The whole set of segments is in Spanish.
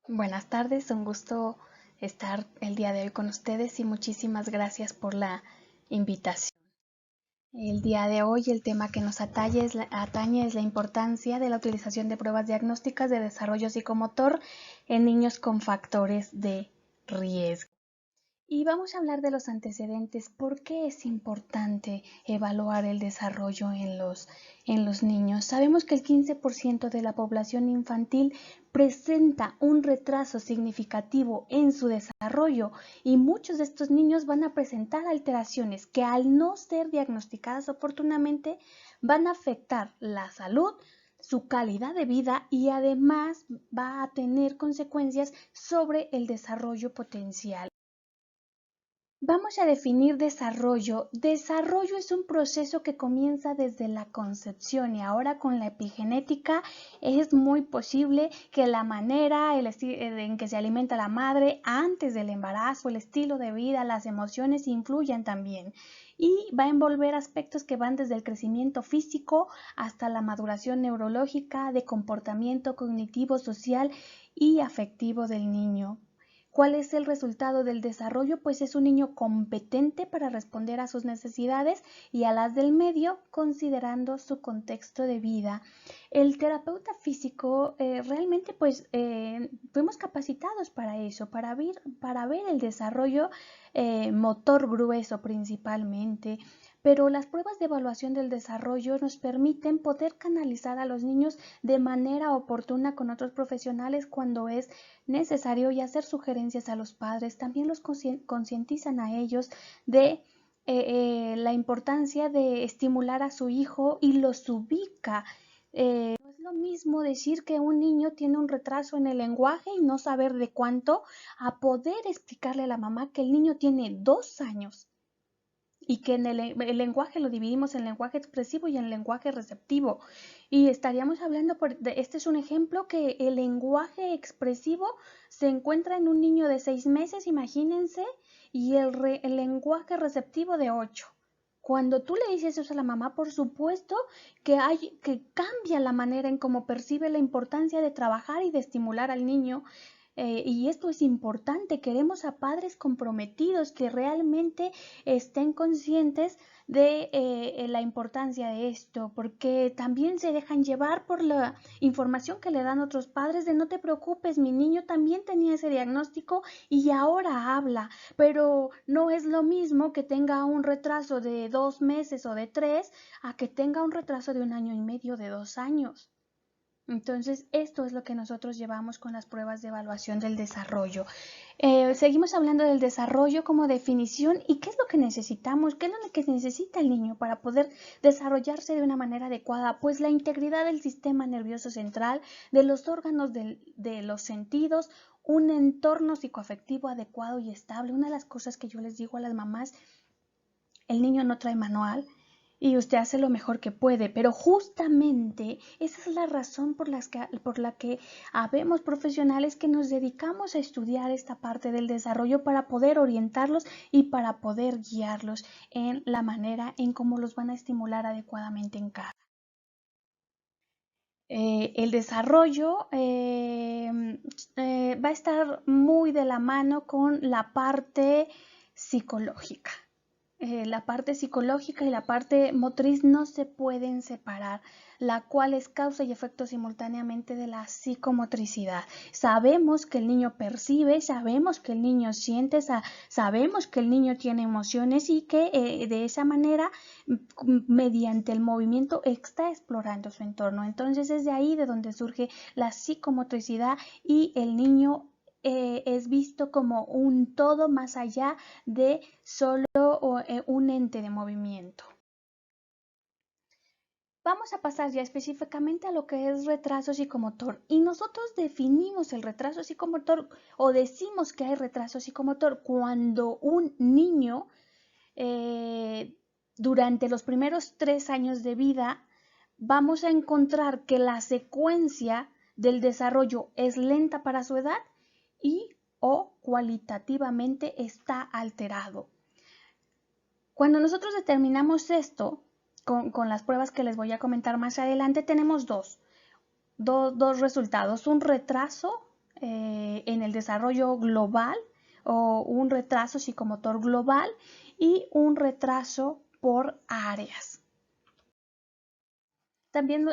Buenas tardes, un gusto estar el día de hoy con ustedes y muchísimas gracias por la invitación. El día de hoy el tema que nos atañe es la importancia de la utilización de pruebas diagnósticas de desarrollo psicomotor en niños con factores de riesgo. Y vamos a hablar de los antecedentes. ¿Por qué es importante evaluar el desarrollo en los niños? Sabemos que el 15% de la población infantil presenta un retraso significativo en su desarrollo y muchos de estos niños van a presentar alteraciones que al no ser diagnosticadas oportunamente van a afectar la salud, su calidad de vida y además va a tener consecuencias sobre el desarrollo potencial. Vamos a definir desarrollo. Desarrollo es un proceso que comienza desde la concepción y ahora con la epigenética es muy posible que la manera en que se alimenta la madre antes del embarazo, el estilo de vida, las emociones influyan también. Y va a envolver aspectos que van desde el crecimiento físico hasta la maduración neurológica, de comportamiento cognitivo, social y afectivo del niño. ¿Cuál es el resultado del desarrollo? Pues es un niño competente para responder a sus necesidades y a las del medio, considerando su contexto de vida. El terapeuta físico realmente fuimos capacitados para eso, para ver el desarrollo motor grueso principalmente. Pero las pruebas de evaluación del desarrollo nos permiten poder canalizar a los niños de manera oportuna con otros profesionales cuando es necesario y hacer sugerencias a los padres. También los concientizan a ellos de la importancia de estimular a su hijo y los ubica. No es lo mismo decir que un niño tiene un retraso en el lenguaje y no saber de cuánto, a poder explicarle a la mamá que el niño tiene 2 años y que en el lenguaje lo dividimos en lenguaje expresivo y en lenguaje receptivo. Y estaríamos hablando, este es un ejemplo, que el lenguaje expresivo se encuentra en un niño de 6 meses, imagínense, y el lenguaje receptivo de 8. Cuando tú le dices eso a la mamá, por supuesto que cambia la manera en cómo percibe la importancia de trabajar y de estimular al niño. Y esto es importante, queremos a padres comprometidos que realmente estén conscientes de la importancia de esto, porque también se dejan llevar por la información que le dan otros padres de no te preocupes, mi niño también tenía ese diagnóstico y ahora habla, pero no es lo mismo que tenga un retraso de 2 meses o de 3 a que tenga un retraso de 1 año y medio, de 2 años. Entonces, esto es lo que nosotros llevamos con las pruebas de evaluación del desarrollo. Seguimos hablando del desarrollo como definición y qué es lo que necesitamos, qué es lo que necesita el niño para poder desarrollarse de una manera adecuada. Pues la integridad del sistema nervioso central, de los órganos de los sentidos, un entorno psicoafectivo adecuado y estable. Una de las cosas que yo les digo a las mamás, el niño no trae manual y usted hace lo mejor que puede, pero justamente esa es la razón por la que habemos profesionales que nos dedicamos a estudiar esta parte del desarrollo para poder orientarlos y para poder guiarlos en la manera en cómo los van a estimular adecuadamente en casa. El desarrollo va a estar muy de la mano con la parte psicológica. La parte psicológica y la parte motriz no se pueden separar, la cual es causa y efecto simultáneamente de la psicomotricidad. Sabemos que el niño percibe, sabemos que el niño siente, sabemos que el niño tiene emociones y que de esa manera, mediante el movimiento, está explorando su entorno. Entonces es de ahí de donde surge la psicomotricidad y el niño es visto como un todo más allá de solo un ente de movimiento. Vamos a pasar ya específicamente a lo que es retraso psicomotor. Y nosotros definimos el retraso psicomotor o decimos que hay retraso psicomotor cuando un niño durante los primeros 3 años de vida vamos a encontrar que la secuencia del desarrollo es lenta para su edad y o cualitativamente está alterado. Cuando nosotros determinamos esto, con las pruebas que les voy a comentar más adelante, tenemos dos resultados, un retraso en el desarrollo global o un retraso psicomotor global y un retraso por áreas. También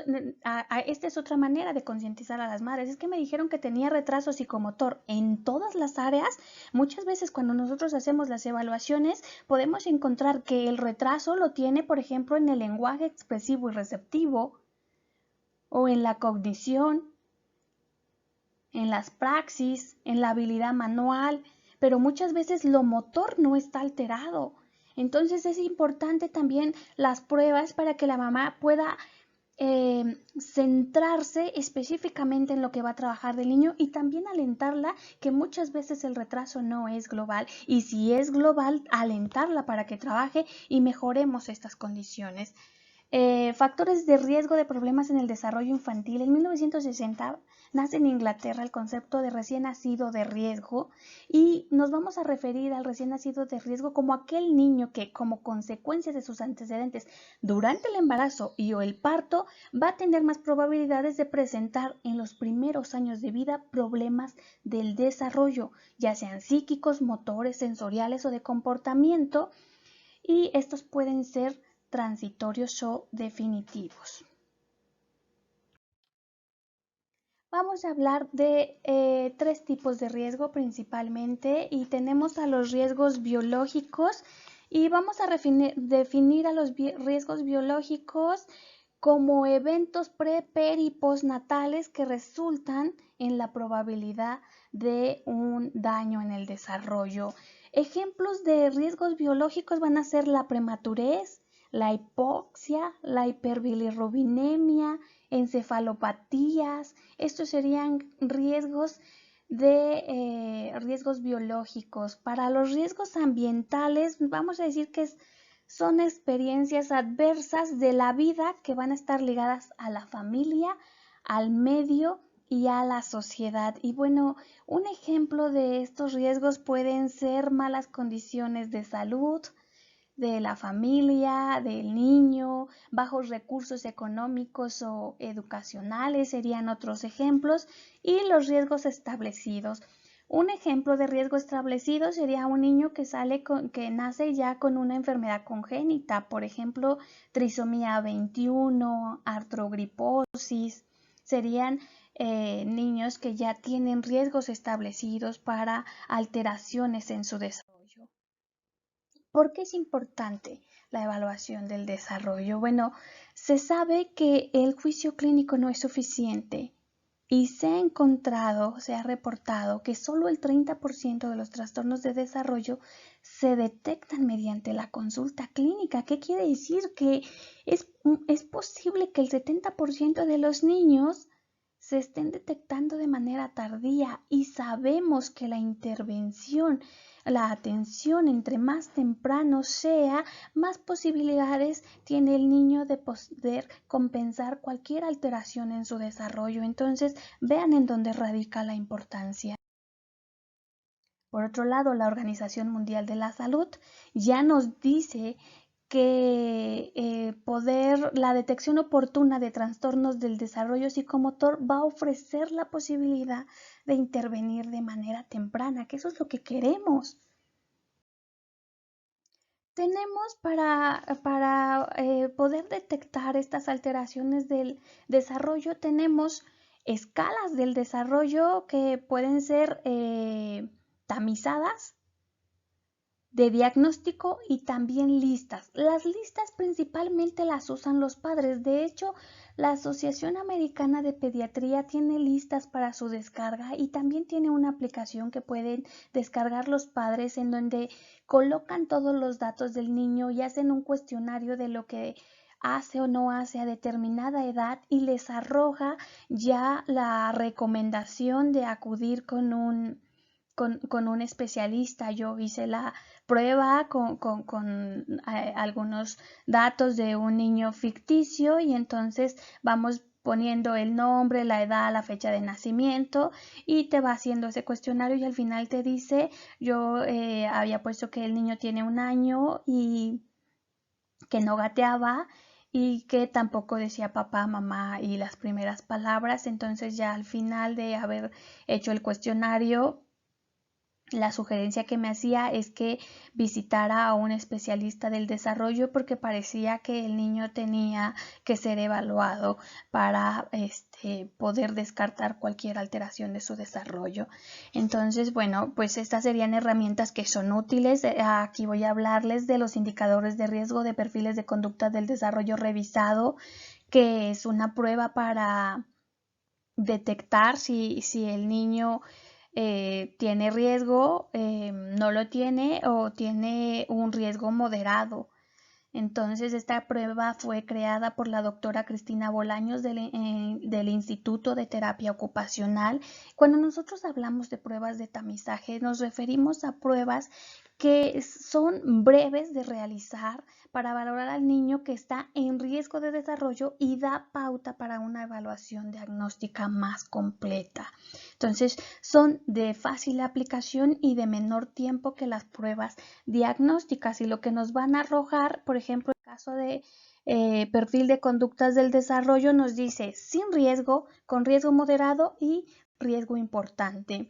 esta es otra manera de concientizar a las madres. Es que me dijeron que tenía retraso psicomotor en todas las áreas. Muchas veces cuando nosotros hacemos las evaluaciones podemos encontrar que el retraso lo tiene, por ejemplo, en el lenguaje expresivo y receptivo o en la cognición, en las praxis, en la habilidad manual, pero muchas veces lo motor no está alterado. Entonces es importante también las pruebas para que la mamá pueda centrarse específicamente en lo que va a trabajar del niño y también alentarla que muchas veces el retraso no es global y si es global, alentarla para que trabaje y mejoremos estas condiciones. Factores de riesgo de problemas en el desarrollo infantil. En 1960 nace en Inglaterra el concepto de recién nacido de riesgo y nos vamos a referir al recién nacido de riesgo como aquel niño que como consecuencia de sus antecedentes durante el embarazo y o el parto va a tener más probabilidades de presentar en los primeros años de vida problemas del desarrollo, ya sean psíquicos, motores, sensoriales o de comportamiento, y estos pueden ser transitorios o definitivos. Vamos a hablar de tres tipos de riesgo principalmente y tenemos a los riesgos biológicos y vamos a definir a los riesgos biológicos como eventos pre, per y postnatales que resultan en la probabilidad de un daño en el desarrollo. Ejemplos de riesgos biológicos van a ser la prematurez, la hipoxia, la hiperbilirrubinemia, encefalopatías. Estos serían riesgos riesgos biológicos. Para los riesgos ambientales, vamos a decir que son experiencias adversas de la vida que van a estar ligadas a la familia, al medio y a la sociedad. Y bueno, un ejemplo de estos riesgos pueden ser malas condiciones de salud de la familia, del niño, bajos recursos económicos o educacionales serían otros ejemplos, y los riesgos establecidos. Un ejemplo de riesgo establecido sería un niño que nace ya con una enfermedad congénita, por ejemplo, trisomía 21, artrogriposis. Serían niños que ya tienen riesgos establecidos para alteraciones en su desarrollo. ¿Por qué es importante la evaluación del desarrollo? Bueno, se sabe que el juicio clínico no es suficiente y se ha encontrado, se ha reportado que solo el 30% de los trastornos de desarrollo se detectan mediante la consulta clínica. ¿Qué quiere decir? Que es posible que el 70% de los niños se estén detectando de manera tardía y sabemos que la intervención, la atención entre más temprano sea, más posibilidades tiene el niño de poder compensar cualquier alteración en su desarrollo. Entonces, vean en dónde radica la importancia. Por otro lado, la Organización Mundial de la Salud ya nos dice que la detección oportuna de trastornos del desarrollo psicomotor va a ofrecer la posibilidad de intervenir de manera temprana, que eso es lo que queremos. Tenemos para poder detectar estas alteraciones del desarrollo, tenemos escalas del desarrollo que pueden ser tamizadas de diagnóstico y también listas. Las listas principalmente las usan los padres. De hecho, la Asociación Americana de Pediatría tiene listas para su descarga y también tiene una aplicación que pueden descargar los padres en donde colocan todos los datos del niño y hacen un cuestionario de lo que hace o no hace a determinada edad y les arroja ya la recomendación de acudir con un especialista. Yo hice la prueba con algunos datos de un niño ficticio y entonces vamos poniendo el nombre, la edad, la fecha de nacimiento y te va haciendo ese cuestionario y al final te dice, yo había puesto que el niño tiene 1 año y que no gateaba y que tampoco decía papá, mamá y las primeras palabras. Entonces ya al final de haber hecho el cuestionario, la sugerencia que me hacía es que visitara a un especialista del desarrollo porque parecía que el niño tenía que ser evaluado para poder descartar cualquier alteración de su desarrollo. Entonces, bueno, pues estas serían herramientas que son útiles. Aquí voy a hablarles de los indicadores de riesgo de perfiles de conducta del desarrollo revisado, que es una prueba para detectar si el niño tiene riesgo, no lo tiene o tiene un riesgo moderado. Entonces, esta prueba fue creada por la doctora Cristina Bolaños del Instituto de Terapia Ocupacional. Cuando nosotros hablamos de pruebas de tamizaje, nos referimos a pruebas que son breves de realizar para valorar al niño que está en riesgo de desarrollo y da pauta para una evaluación diagnóstica más completa. Entonces, son de fácil aplicación y de menor tiempo que las pruebas diagnósticas, y lo que nos van a arrojar, por ejemplo, el caso de perfil de conductas del desarrollo nos dice sin riesgo, con riesgo moderado y riesgo importante.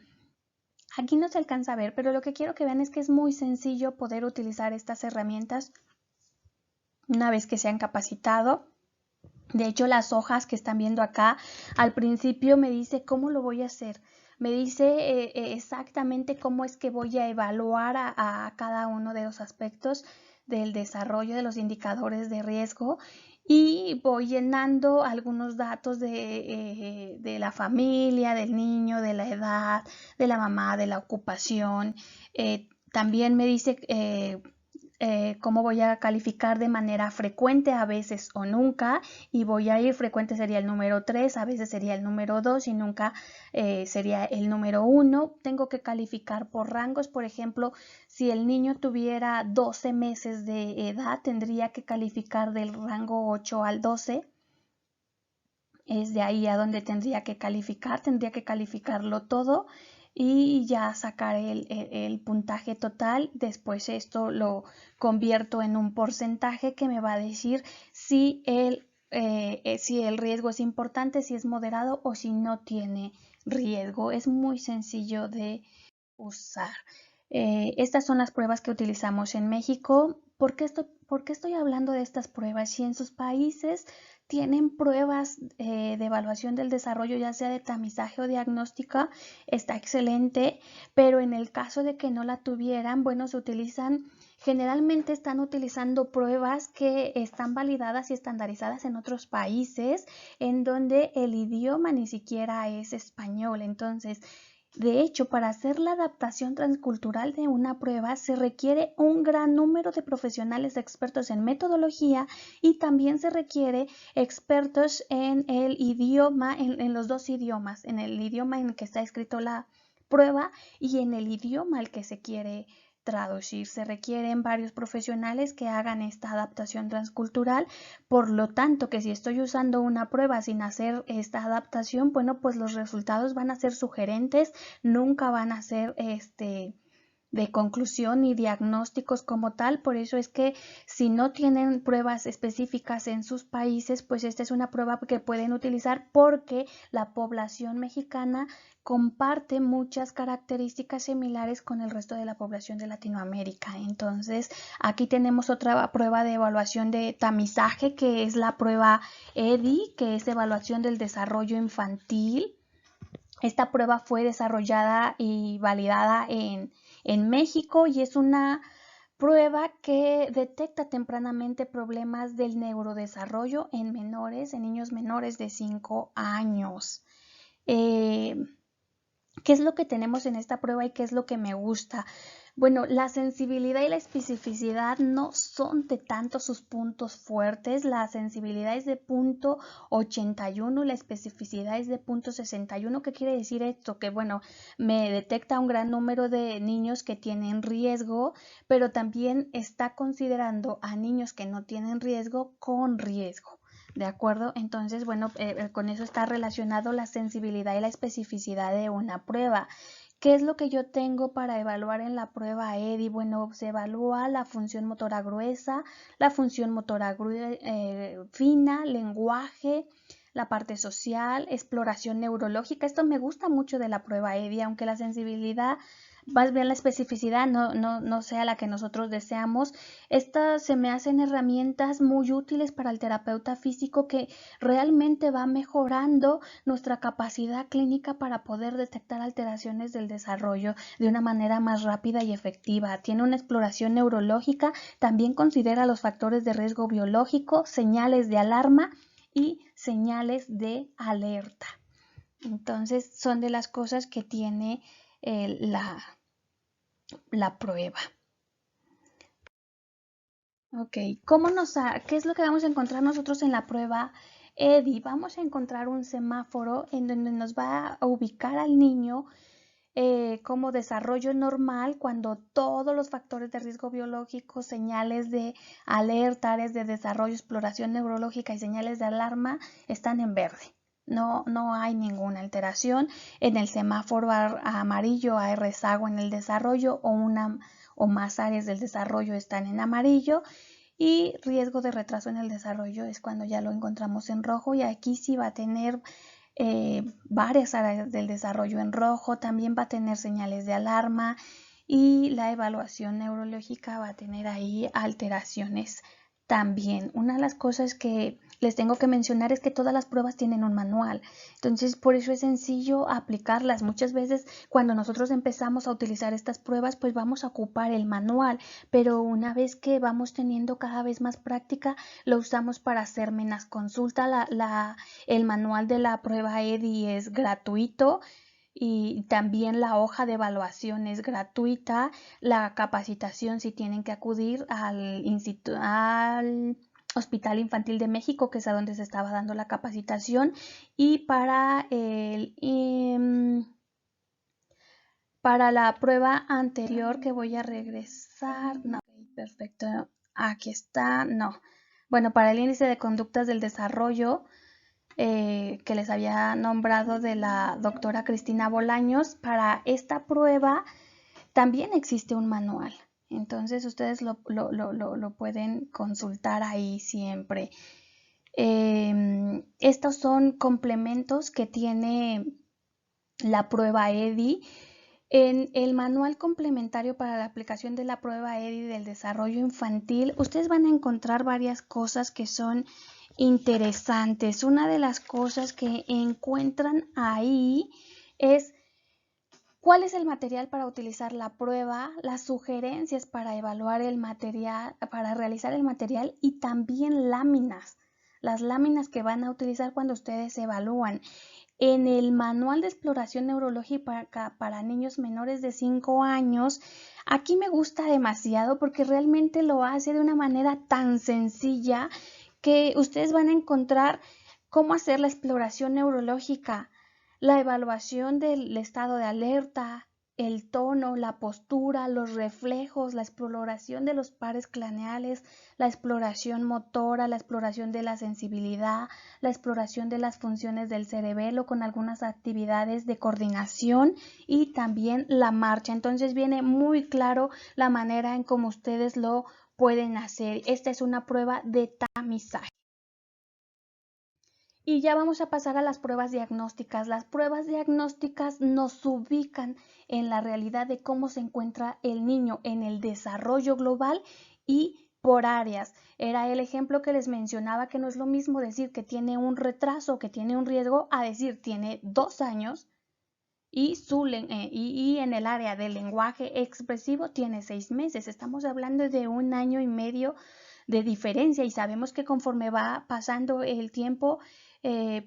Aquí no se alcanza a ver, pero lo que quiero que vean es que es muy sencillo poder utilizar estas herramientas una vez que se han capacitado. De hecho, las hojas que están viendo acá, al principio me dice cómo lo voy a hacer. Me dice exactamente cómo es que voy a evaluar a cada uno de los aspectos del desarrollo de los indicadores de riesgo, y voy llenando algunos datos de la familia, del niño, de la edad, de la mamá, de la ocupación. También me dice cómo voy a calificar de manera frecuente, a veces o nunca, y voy a ir, frecuente sería el número 3, a veces sería el número 2 y nunca sería el número 1. Tengo que calificar por rangos, por ejemplo, si el niño tuviera 12 meses de edad, tendría que calificar del rango 8 al 12. Es de ahí a donde tendría que calificarlo todo y ya sacar el puntaje total. Después esto lo convierto en un porcentaje que me va a decir si el riesgo es importante, si es moderado o si no tiene riesgo. Es muy sencillo de usar. Estas son las pruebas que utilizamos en México. ¿Por qué estoy hablando de estas pruebas? Si en sus países tienen pruebas de evaluación del desarrollo, ya sea de tamizaje o diagnóstica, está excelente, pero en el caso de que no la tuvieran, bueno, generalmente están utilizando pruebas que están validadas y estandarizadas en otros países en donde el idioma ni siquiera es español. Entonces, de hecho, para hacer la adaptación transcultural de una prueba se requiere un gran número de profesionales expertos en metodología, y también se requiere expertos en el idioma, en los dos idiomas, en el idioma en el que está escrito la prueba y en el idioma al que se quiere traducir. Se requieren varios profesionales que hagan esta adaptación transcultural. Por lo tanto, que si estoy usando una prueba sin hacer esta adaptación, bueno, pues los resultados van a ser sugerentes, nunca van a ser de conclusión y diagnósticos como tal. Por eso es que si no tienen pruebas específicas en sus países, pues esta es una prueba que pueden utilizar, porque la población mexicana comparte muchas características similares con el resto de la población de Latinoamérica. Entonces, aquí tenemos otra prueba de evaluación de tamizaje, que es la prueba EDI, que es evaluación del desarrollo infantil. Esta prueba fue desarrollada y validada en México, y es una prueba que detecta tempranamente problemas del neurodesarrollo en niños menores de 5 años. ¿Qué es lo que tenemos en esta prueba y qué es lo que me gusta? Bueno, la sensibilidad y la especificidad no son de tanto sus puntos fuertes. La sensibilidad es de punto 81 y la especificidad es de punto 61. ¿Qué quiere decir esto? Que bueno, me detecta un gran número de niños que tienen riesgo, pero también está considerando a niños que no tienen riesgo con riesgo. ¿De acuerdo? Entonces, bueno, con eso está relacionado la sensibilidad y la especificidad de una prueba. ¿Qué es lo que yo tengo para evaluar en la prueba EDI? Bueno, se evalúa la función motora gruesa, la función motora fina, lenguaje, la parte social, exploración neurológica. Esto me gusta mucho de la prueba EDI, aunque la sensibilidad, más bien la especificidad no sea la que nosotros deseamos. Estas se me hacen herramientas muy útiles para el terapeuta físico que realmente va mejorando nuestra capacidad clínica para poder detectar alteraciones del desarrollo de una manera más rápida y efectiva. Tiene una exploración neurológica, también considera los factores de riesgo biológico, señales de alarma y señales de alerta. Entonces son de las cosas que tiene la prueba. Ok, ¿qué es lo que vamos a encontrar nosotros en la prueba EDI? Vamos a encontrar un semáforo en donde nos va a ubicar al niño como desarrollo normal cuando todos los factores de riesgo biológico, señales de alerta, áreas de desarrollo, exploración neurológica y señales de alarma están en verde. No hay ninguna alteración. En el semáforo amarillo hay rezago en el desarrollo o más áreas del desarrollo están en amarillo, y riesgo de retraso en el desarrollo es cuando ya lo encontramos en rojo, y aquí sí va a tener varias áreas del desarrollo en rojo, también va a tener señales de alarma, y la evaluación neurológica va a tener ahí alteraciones también. Una de las cosas que les tengo que mencionar es que todas las pruebas tienen un manual, entonces por eso es sencillo aplicarlas. Muchas veces cuando nosotros empezamos a utilizar estas pruebas, pues vamos a ocupar el manual, pero una vez que vamos teniendo cada vez más práctica, lo usamos para hacer menos consulta. El manual de la prueba EDI es gratuito, y también la hoja de evaluación es gratuita. La capacitación, si tienen que acudir al Hospital Infantil de México, que es a donde se estaba dando la capacitación, y para la prueba anterior que voy a regresar, no, perfecto, aquí está, no. Bueno, para el índice de conductas del desarrollo, que les había nombrado, de la doctora Cristina Bolaños, para esta prueba también existe un manual. Entonces ustedes lo pueden consultar ahí siempre. Estos son complementos que tiene la prueba EDI. En el manual complementario para la aplicación de la prueba EDI del desarrollo infantil, ustedes van a encontrar varias cosas que son interesantes. Una de las cosas que encuentran ahí es cuál es el material para utilizar la prueba, las sugerencias para evaluar el material, para realizar el material, y también láminas, las láminas que van a utilizar cuando ustedes evalúan. En el manual de exploración neurológica para niños menores de 5 años, aquí me gusta demasiado porque realmente lo hace de una manera tan sencilla que ustedes van a encontrar cómo hacer la exploración neurológica, la evaluación del estado de alerta, el tono, la postura, los reflejos, la exploración de los pares craneales, la exploración motora, la exploración de la sensibilidad, la exploración de las funciones del cerebelo con algunas actividades de coordinación, y también la marcha. Entonces viene muy claro la manera en cómo ustedes lo pueden hacer. Esta es una prueba de tamizaje. Y ya vamos a pasar a las pruebas diagnósticas. Las pruebas diagnósticas nos ubican en la realidad de cómo se encuentra el niño en el desarrollo global y por áreas. Era el ejemplo que les mencionaba, que no es lo mismo decir que tiene un retraso, que tiene un riesgo, a decir tiene 2 años y en el área del lenguaje expresivo tiene 6 meses. Estamos hablando de 1 año y medio de diferencia, y sabemos que conforme va pasando el tiempo,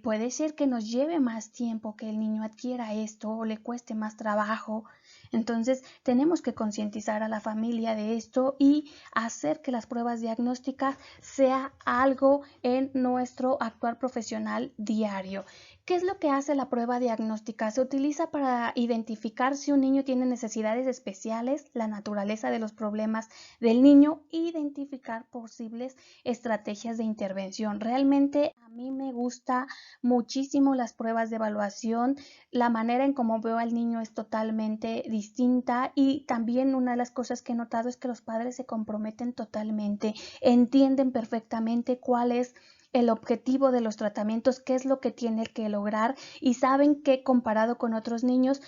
puede ser que nos lleve más tiempo que el niño adquiera esto o le cueste más trabajo. Entonces tenemos que concientizar a la familia de esto y hacer que las pruebas diagnósticas sea algo en nuestro actuar profesional diario. ¿Qué es lo que hace la prueba diagnóstica? Se utiliza para identificar si un niño tiene necesidades especiales, la naturaleza de los problemas del niño e identificar posibles estrategias de intervención. Realmente a mí me gusta muchísimo las pruebas de evaluación. La manera en cómo veo al niño es totalmente distinta y también una de las cosas que he notado es que los padres se comprometen totalmente, entienden perfectamente cuál es el objetivo de los tratamientos, qué es lo que tiene que lograr y saben que comparado con otros niños,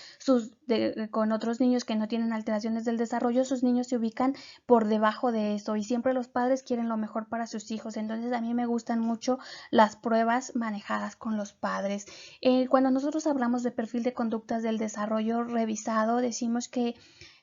con otros niños que no tienen alteraciones del desarrollo, sus niños se ubican por debajo de eso y siempre los padres quieren lo mejor para sus hijos. Entonces a mí me gustan mucho las pruebas manejadas con los padres. Cuando nosotros hablamos de perfil de conductas del desarrollo revisado, decimos que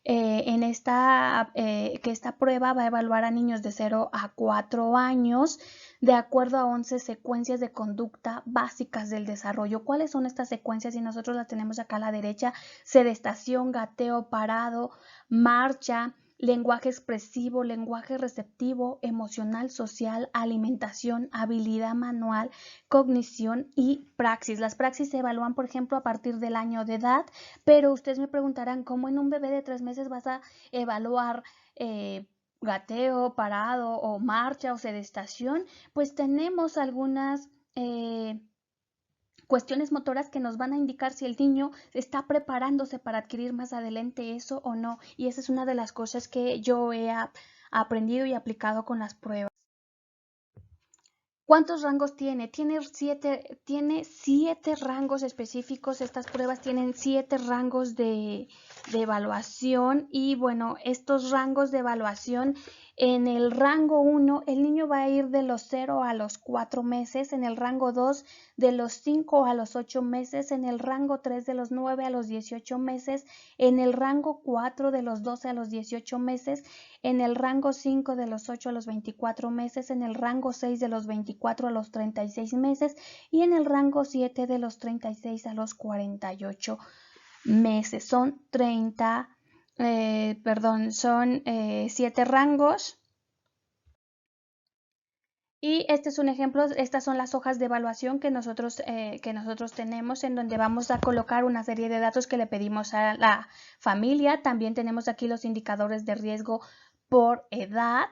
que esta prueba va a evaluar a niños de 0 a 4 años de acuerdo a 11 secuencias de conducta básicas del desarrollo. ¿Cuáles son estas secuencias? Y nosotros las tenemos acá a la derecha: sedestación, gateo, parado, marcha, lenguaje expresivo, lenguaje receptivo, emocional, social, alimentación, habilidad manual, cognición y praxis. Las praxis se evalúan, por ejemplo, a partir del año de edad, pero ustedes me preguntarán, ¿cómo en un bebé de 3 meses vas a evaluar gateo, parado o marcha o sedestación? Pues tenemos algunas cuestiones motoras que nos van a indicar si el niño está preparándose para adquirir más adelante eso o no. Y esa es una de las cosas que yo he aprendido y aplicado con las pruebas. ¿Cuántos rangos tiene? Tiene siete rangos específicos. Estas pruebas tienen 7 rangos de evaluación y bueno, estos rangos de evaluación, en el rango 1 el niño va a ir de los 0 a los 4 meses, en el rango 2 de los 5 a los 8 meses, en el rango 3 de los 9 a los 18 meses, en el rango 4 de los 12 a los 18 meses, en el rango 5 de los 8 a los 24 meses, en el rango 6 de los 24 a los 36 meses y en el rango 7 de los 36 a los 48 meses. Son 7 rangos. Y este es un ejemplo, estas son las hojas de evaluación que nosotros tenemos, en donde vamos a colocar una serie de datos que le pedimos a la familia. También tenemos aquí los indicadores de riesgo por edad.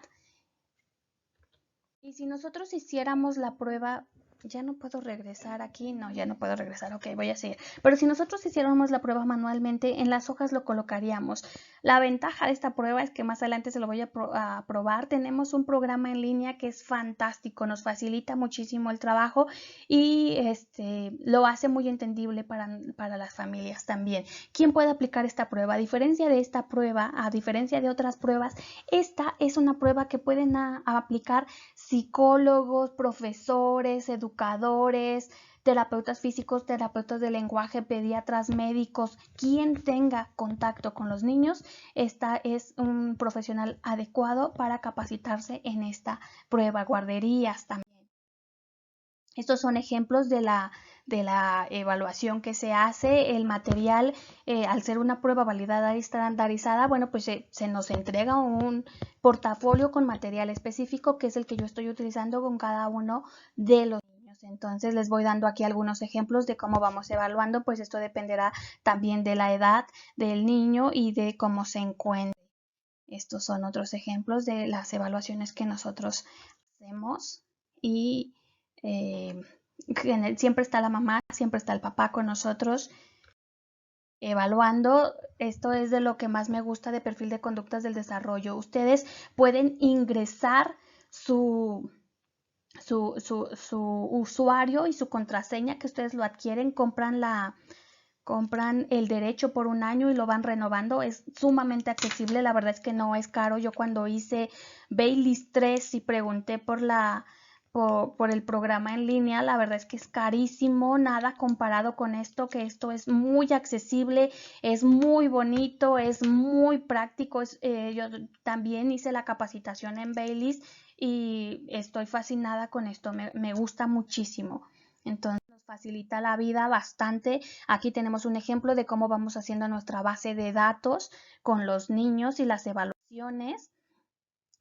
Y si nosotros hiciéramos la prueba, ya no puedo regresar aquí, no, ya no puedo regresar, ok, voy a seguir. Pero si nosotros hiciéramos la prueba manualmente, en las hojas lo colocaríamos. La ventaja de esta prueba es que más adelante se lo voy a probar. Tenemos un programa en línea que es fantástico, nos facilita muchísimo el trabajo y lo hace muy entendible para las familias también. ¿Quién puede aplicar esta prueba? A diferencia de esta prueba, a diferencia de otras pruebas, esta es una prueba que pueden aplicar psicólogos, profesores, educadores, terapeutas físicos, terapeutas de lenguaje, pediatras, médicos, quien tenga contacto con los niños. Esta es un profesional adecuado para capacitarse en esta prueba. Guarderías también. Estos son ejemplos de la evaluación que se hace. El material, al ser una prueba validada y estandarizada, bueno, pues se nos entrega un portafolio con material específico, que es el que yo estoy utilizando con cada uno de los niños. Entonces les voy dando aquí algunos ejemplos de cómo vamos evaluando, pues esto dependerá también de la edad del niño y de cómo se encuentre. Estos son otros ejemplos de las evaluaciones que nosotros hacemos y siempre está la mamá, siempre está el papá con nosotros evaluando. Esto es de lo que más me gusta de perfil de conductas del desarrollo. Ustedes pueden ingresar su usuario y su contraseña, que ustedes lo adquieren, compran el derecho por un año y lo van renovando. Es sumamente accesible, la verdad es que no es caro. Yo cuando hice Bayley's 3 y pregunté por el programa en línea, la verdad es que es carísimo, nada comparado con esto, que esto es muy accesible, es muy bonito, es muy práctico. Yo también hice la capacitación en Bayley's y estoy fascinada con esto, me gusta muchísimo. Entonces nos facilita la vida bastante. Aquí tenemos un ejemplo de cómo vamos haciendo nuestra base de datos con los niños y las evaluaciones.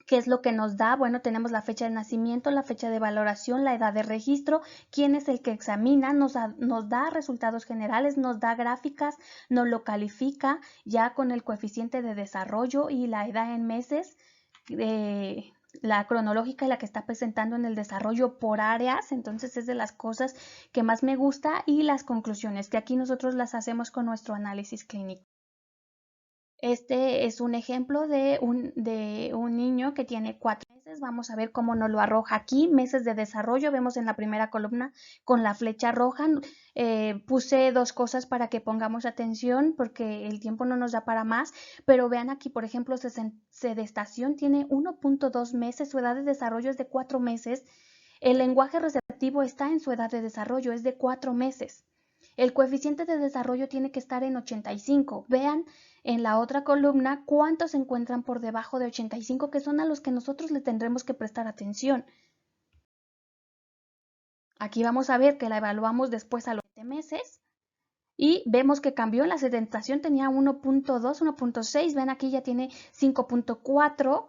¿Qué es lo que nos da? Bueno, tenemos la fecha de nacimiento, la fecha de valoración, la edad de registro, quién es el que examina, nos da resultados generales, nos da gráficas, nos lo califica ya con el coeficiente de desarrollo y la edad en meses, la cronológica y la que está presentando en el desarrollo por áreas. Entonces es de las cosas que más me gusta, y las conclusiones, que aquí nosotros las hacemos con nuestro análisis clínico. Este es un ejemplo de un niño que tiene 4 meses. Vamos a ver cómo nos lo arroja aquí. Meses de desarrollo, vemos en la primera columna con la flecha roja. Puse 2 cosas para que pongamos atención porque el tiempo no nos da para más, pero vean aquí, por ejemplo, sedestación tiene 1.2 meses, su edad de desarrollo es de 4 meses. El lenguaje receptivo está en su edad de desarrollo, es de 4 meses. El coeficiente de desarrollo tiene que estar en 85. Vean en la otra columna cuántos se encuentran por debajo de 85, que son a los que nosotros le tendremos que prestar atención. Aquí vamos a ver que la evaluamos después a los 7 meses y vemos que cambió. En la sedentación tenía 1.2, 1.6, ven aquí ya tiene 5.4,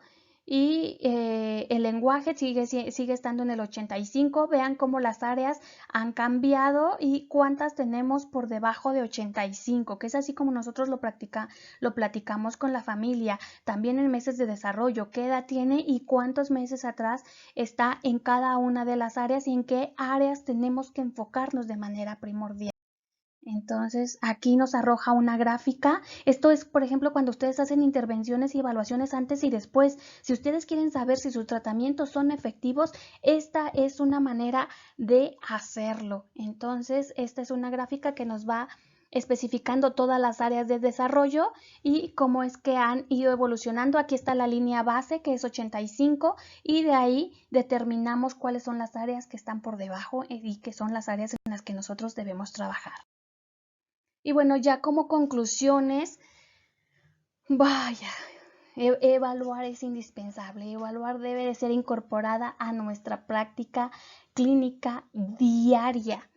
y el lenguaje sigue estando en el 85. Vean cómo las áreas han cambiado y cuántas tenemos por debajo de 85, que es así como nosotros lo platicamos con la familia. También en meses de desarrollo, qué edad tiene y cuántos meses atrás está en cada una de las áreas y en qué áreas tenemos que enfocarnos de manera primordial. Entonces, aquí nos arroja una gráfica. Esto es, por ejemplo, cuando ustedes hacen intervenciones y evaluaciones antes y después. Si ustedes quieren saber si sus tratamientos son efectivos, esta es una manera de hacerlo. Entonces, esta es una gráfica que nos va especificando todas las áreas de desarrollo y cómo es que han ido evolucionando. Aquí está la línea base, que es 85, y de ahí determinamos cuáles son las áreas que están por debajo y que son las áreas en las que nosotros debemos trabajar. Y bueno, ya como conclusiones, vaya, evaluar es indispensable. Evaluar debe de ser incorporada a nuestra práctica clínica diaria.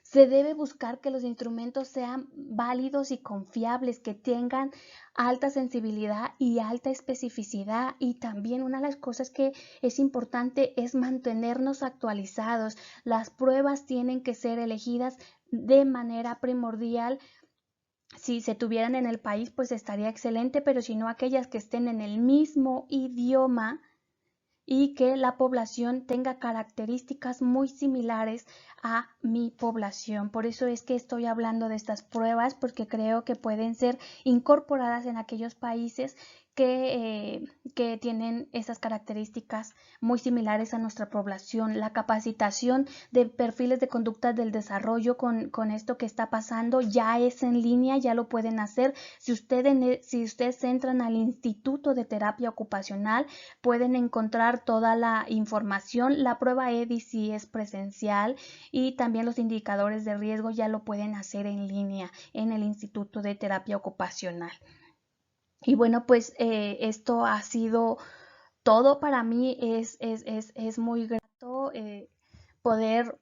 Se debe buscar que los instrumentos sean válidos y confiables, que tengan alta sensibilidad y alta especificidad. Y también una de las cosas que es importante es mantenernos actualizados. Las pruebas tienen que ser elegidas de manera primordial. Si se tuvieran en el país, pues estaría excelente, pero si no, aquellas que estén en el mismo idioma y que la población tenga características muy similares a mi población. Por eso es que estoy hablando de estas pruebas, porque creo que pueden ser incorporadas en aquellos países que tienen esas características muy similares a nuestra población. La capacitación de perfiles de conducta del desarrollo con esto que está pasando ya es en línea, ya lo pueden hacer. Si ustedes entran al Instituto de Terapia Ocupacional, pueden encontrar toda la información. La prueba EDI sí es presencial, y también los indicadores de riesgo ya lo pueden hacer en línea en el Instituto de Terapia Ocupacional. Y bueno, pues esto ha sido todo para mí. Es muy grato poder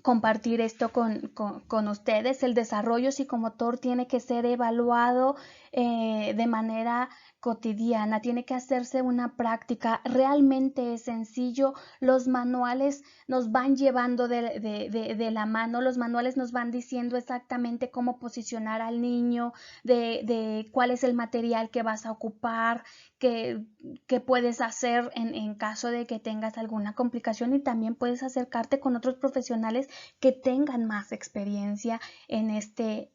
compartir esto con ustedes. El desarrollo psicomotor tiene que ser evaluado de manera cotidiana, tiene que hacerse una práctica. Realmente es sencillo. Los manuales nos van llevando de la mano, los manuales nos van diciendo exactamente cómo posicionar al niño, de cuál es el material que vas a ocupar, qué puedes hacer en caso de que tengas alguna complicación, y también puedes acercarte con otros profesionales que tengan más experiencia en este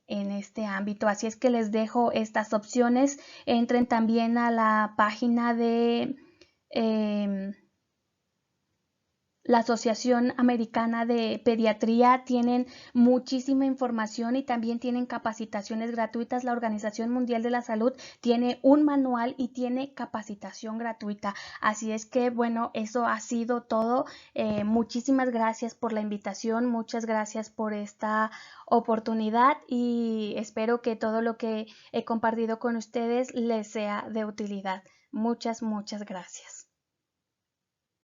ámbito. Así es que les dejo estas opciones. Entren también a la página de la Asociación Americana de Pediatría. Tienen muchísima información y también tienen capacitaciones gratuitas. La Organización Mundial de la Salud tiene un manual y tiene capacitación gratuita. Así es que, bueno, eso ha sido todo. Muchísimas gracias por la invitación, muchas gracias por esta oportunidad, y espero que todo lo que he compartido con ustedes les sea de utilidad. Muchas gracias.